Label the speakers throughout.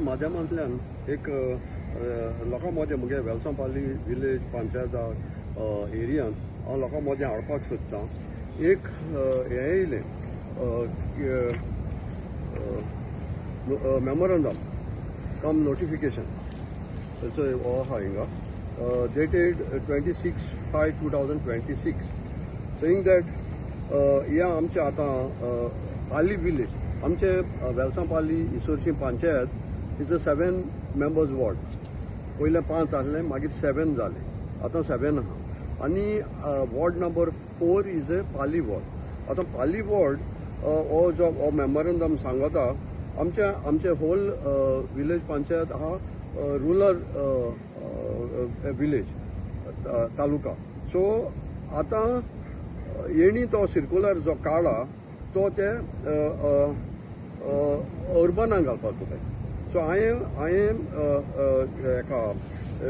Speaker 1: माध्यमांतल्यान एक लोकां मदें मुगे वेलसांपाली विलेज पंचायत एरियांत हांव लोकां मदें हाडपाक सोदतां. एक हें येयलें मेमोरंडम कम नोटिफिकेशन तेचो हो आहा हिंगा dated 26/5/2026 saying that ह्या आमचे आतां पाली विलेज आमचे वेलसांपाली इसोरची panchayat is a 7 members ward. पयले 5 आहले मागीर 7 जाले, आतां 7 आहा. आनी ward number 4 is a Pali ward. आतां पाली वॉर्ड हो जो हो मेमोरंडम सांगता आमचे होल विलेज पंचायत आहा रुरल विलेज तालुका. सो आतां येणी तो सर्क्युलर जो काडला तो ते अर्बनाक घालपाक जाय. सो हांवें हेका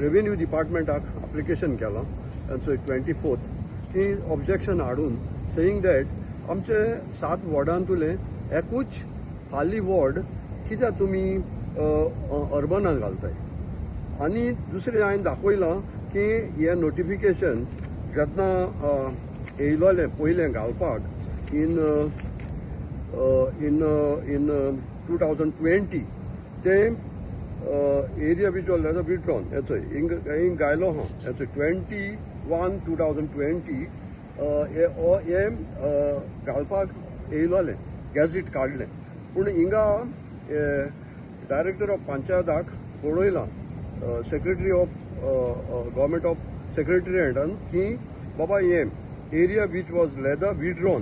Speaker 1: रेव्हेन्यू डिपार्टमेंटाक एप्लिकेशन केलां 24th की ऑब्जेक्शन हाडून सेयींग दॅट आमचे 7 वॉर्डांतले एकूच पाली वॉर्ड कित्याक तुमी अर्बनाक घालताय. आनी दुसरें हांवें दाखयलां की हें नोटिफिकेशन जेन्ना येयलोलें पयलें घालपाक इन 2020 ते एरिया विच वॉज विड्रॉन हेचो हिंग गायलो हा हेचो 21/2020 हे घालपाक येयलोलें गॅझेट काडलें. पूण हिंगा डायरेक्टर ऑफ पंचायताक पळयलां सेक्रेटरी ऑफ गव्हर्मेंट ऑफ सेक्रेटरिएटान की बाबा हे area which was leather withdrawn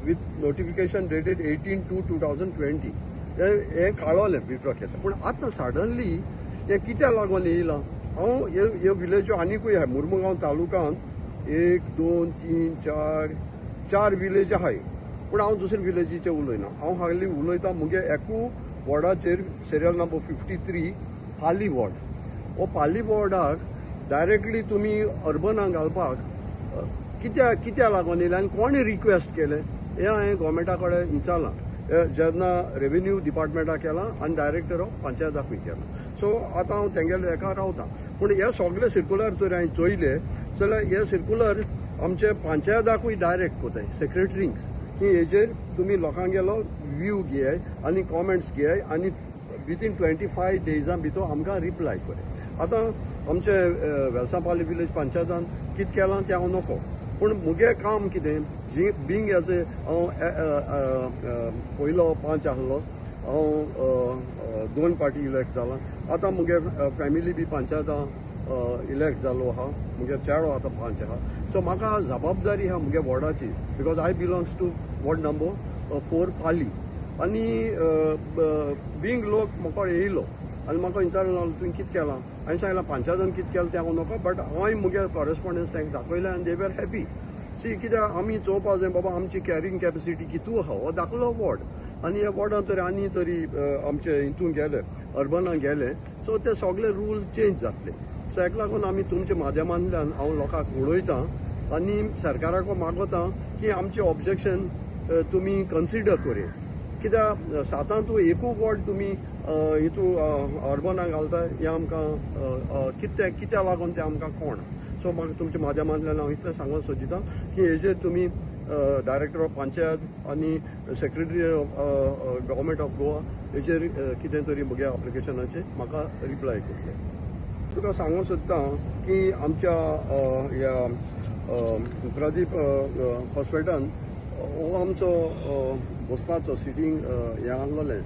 Speaker 1: with notification dated 18/2/2020 हें काडलें विड्रॉ केलें. पूण आतां सडनली हें कित्याक लागून येयलां. हांव हे विलेजो आनीकूय आहाय मुर्मुगांव तालुकांत 1 2 3 4 विलेज आहाय. पूण हांव दुसरे विलेजीचे उलयना. हांव हाली उलयतां मुगे एकू वॉर्डाचेर सिरियल नंबर 53 पाली वॉर्ड. हो पाली वॉर्डाक डायरेक्टली तुमी अर्बनाक घालपाक कित्याक लागून येयलें आनी कोणें रिक्वेस्ट केलें हें हांवें गोवोरमेंटा कडेन विचारलां. जेन्ना रेव्हेन्यू डिपार्टमेंटाक केलां आनी डायरेक्टर ऑफ पंचायताकूय केलां. सो आतां हांव तेंगेले हेका रावतां. पूण हे सगळे सर्क्युलर जर हांवें चोयले जाल्यार हे सर्क्युलर आमचे पंचायताकूय डायरेक्ट कोताय सेक्रेटरींक की हेजेर तुमी लोकांगेलो व्यू घेयाय आनी कॉमेंट्स घेयाय आनी विथीन 25 डेजां भितर आमकां रिप्लाय कराय. आतां आमचे वेलसांपाली विलेज पंचायतान कितें केलां तें हांव नोको. पूण मुगे काम कितें बींग एज ए हांव पयलो 5 आहलो हांव 2 पार्टी इलेक्ट जालां. आतां मुगे फॅमिली बी पंचायता इलेक्ट जालो आहा. मुगे चेडो आतां 5 आहा. सो म्हाका जबाबदारी आहा मुगे वॉर्डाची because I belongs to ward number 4 Pali. आनी बींग लोक म्हाका येयलो आनी म्हाका विचारलो तुवें कितें केलां. हांवें सांगलां पंचायतान कितें केलें तें हांव नोको. बट हांवें मुगे कॉरेस्पॉन्डन्स तांकां दाखयलें आनी दे वर हॅपी. सी कित्याक आमी चोवपाक जाय बाबा आमची कॅरींग कॅपेसिटी कितू आहा हो दाखलो वॉर्ड. आनी ह्या वॉर्डान तरी आनी तरी आमचे हितून गेले अर्बनाक गेले सो ते सगळे रूल चेंज जातले. सो हेका लागून आमी तुमच्या माध्यमांतल्यान हांव लोकांक उडयतां आनी सरकाराक मागोतां की आमचें ऑब्जेक्शन तुमी कन्सिडर करे. कित्याक 7 एकू वॉर्ड तुमी हितू अर्बनाक घालताय हें आमकां कित्याक लागून तें आमकां कळना. सो म्हाका तुमच्या माध्यमांतल्यान हांव इतलें सांगूंक सोदितां की हेजेर तुमी डायरेक्टर ऑफ पंचायत आनी secretary of government of Goa हेजेर कितें तरी म्हज्या एप्लिकेशनाचेर म्हाका रिप्लाय करतले. तुका सांगूंक सोदतां की आमच्या ह्या प्रदीप हॉस्पिटलान हो आमचो बसपाचो सिटींग हें आहलोलें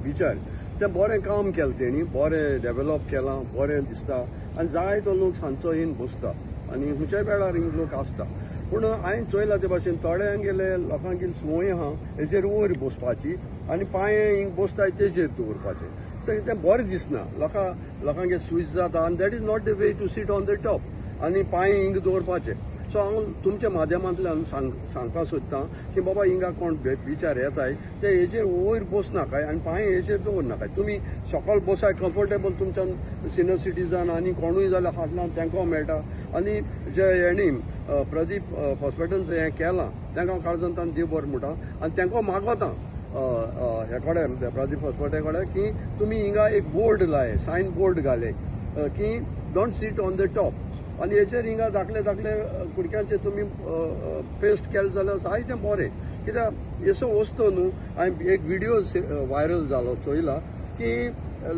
Speaker 1: बिचार तें बरें काम केलें तेणी बरें डेवेलॉप केलां बरें दिसता आनी जायतो लोक सांजचो येवन बसता आनी खंयच्याय वेळार हिंग लोक आसता. पूण हांवें चोयलां ते भाशेन थोड्यांगेले लोकांगेली संवय आहा हेजेर वयर बसपाची आनी पांये हिंग बसताय तेजेर दवरपाचें. सो तें बरें दिसना. लोकांगे स्वीच जाता आनी that is not the way to sit on the top आनी पांये हिंग दवरपाचे. सो हांव तुमच्या माध्यमांतल्यान सांगपाक सोदतां की बाबा हिंगा कोण विचार येताय ते हेजेर वयर बसनाकाय आनी पांये हेजेर दवरनाकाय. तुमी सकयल बसाय कम्फर्टेबल तुमच्यान सिनियर सिटीजन आनी कोणूय जाल्यार फाटल्यान तांकां मेळटा. आनी जे हेणी प्रदीप हॉस्पिटलचें हें केलां तांकां हांव काळजांतान देव बरें म्हणटा आनी तांकां मागोतां हे कडेन प्रदीप हॉस्पिटल कडेन की तुमी हिंगा एक बोर्ड लाय सायन बोर्ड घाले की don't sit on the top आनी हेचेर हिंगा धाकले धाकले कुडक्यांचे तुमी पेस्ट केले जाल्यार जायतें बरें कित्याक असो वस्तू न्हू हांवें एक व्हिडिओ व्हायरल जालो चोयला की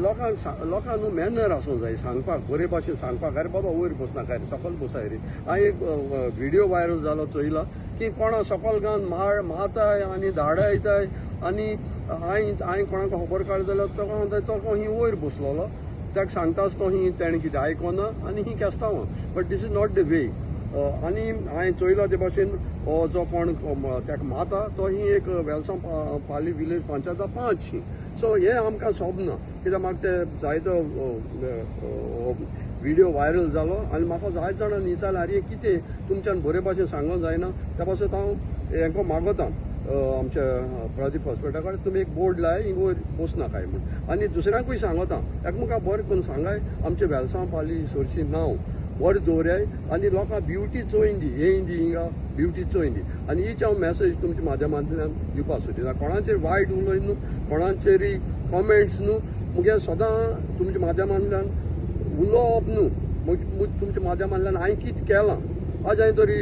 Speaker 1: लोकांक न्हू मॅनर आसूंक जाय सांगपाक बरे भाशेन सांगपाक अरे बाबा वयर बसनाका रे सकयल बसाय रे हांवें एक व्हिडिओ व्हायरल जालो चोयला की कोणा सकयल घावन मारताय आनी धाडायताय आनी हांवें कोणाक खबर काड जाल्यार तो म्हणटा तो ही वयर बसलोलो ताका सांगताच तो ही तेणें कितें आयकोना आनी ही केस्तांवां but this is not the way आनी हांवें चोयला ते भाशेन हो जो कोण ताका माता तो ही एक Velsao Pali village पंचायता 5 she so हे आमकां सोबना कित्याक म्हाका ते जायतो व्हिडिओ व्हायरल जालो आनी म्हाका जायत जाणांनी विचारलें आरे कितें तुमच्यान बरे भाशेन सांगूंक जायना त्या पासून हांव हेंको मागोता आमच्या प्रदीप हॉस्पिटला कडेन तुमी एक बोर्ड लाय हिंग वयर बसनाकाय म्हूण आनी दुसऱ्यांकूय सांगता एकामेकाक बरें करून सांगाय आमचे वेलसांव पाली सोरशी नांव बरें दवराय आनी लोकांक ब्युटी चोयंदी येयंदी हिंगा ब्युटी चोयंदी आनी हीच हांव मॅसेज तुमच्या माध्यमांतल्यान दिवपाक सोदता कोणाचेर वायट उलय न्हू कोणाचेरय कॉमेंट्स न्हू मुगे सदां तुमच्या माध्यमांतल्यान उलोवप न्हू तुमच्या माध्यमांतल्यान हांवें कितें केलां आज हांवें तरी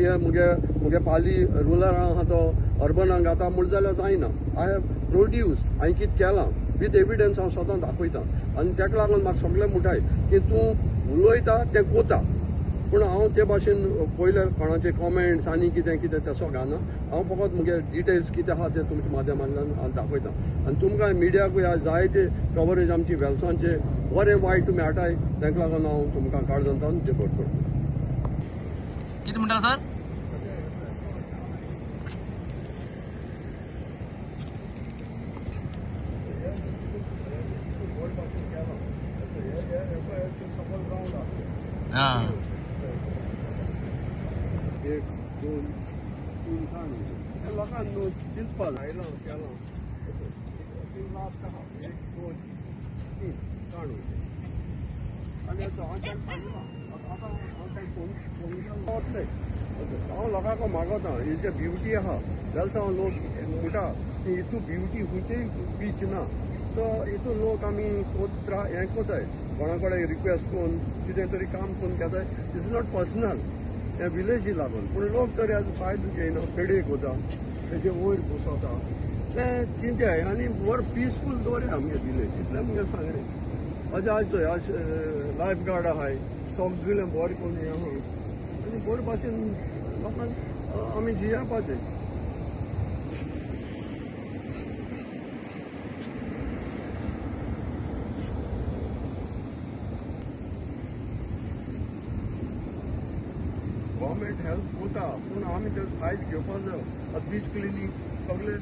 Speaker 1: हे मुगे पाली रुरल आहा तो अर्बनाक घाता म्हूण जाल्यार जायना आय हॅव प्रोड्यूस हांवें कितें केलां विथ एविडन्स हांव स्वता दाखयता आनी ताका लागून म्हाका सगळें म्हणटाय की तूं उलयता तें कोता पूण हांव ते भाशेन पयले कोणाचे कॉमेंट्स आनी कितें कितें तसो घालना हांव फकत मुगे डिटेल्स कितें आहा ते तुमच्या माध्यमांतल्यान हांव दाखयता आनी तुमकां मिडियाकूय जायते कवरेज आमची वेलसांचे बरें वायट तुमी हाडटाय ताका लागून हांव तुमकां काळजांतल्यान सपोर्ट करता
Speaker 2: किती म्हणटा सर
Speaker 1: एक दोन तीन काणून लोकांना चिंतपा लायलो केलो तीन लास्ट आहा एक दोन तीन काणून आनी हांव सांगला आतां हांव फोन वतले हांव लोकांक मागोता ही जे ब्युटी आहा जाल्यार हांव लोक म्हणटा की हितू ब्युटी खंयचेय बीच ना सो हितून लोक आमी हें कोताय कोणा कडेन रिक्वेस्ट करून कितें तरी काम करून घेताय इज नॉट पर्सनल त्या विलेजी लागून पूण लोक तरी आज फायदो घेयना पेडेक वता तेजे वयर बसता तें चिंताय आनी बरें पिसफूल दवरया आमगे विलेज इतलें मुगे सांगलें अशें आज चोय आज लायफ गार्ड आहाय सगळें बरें करून हें आहा आनी बरे भाशेन लोकांक आमी जियापाचें गव्हर्मेंट हेल्प कोता पूण आमी ते फायद घेवपाक जाय बीच क्लिनींग सगळे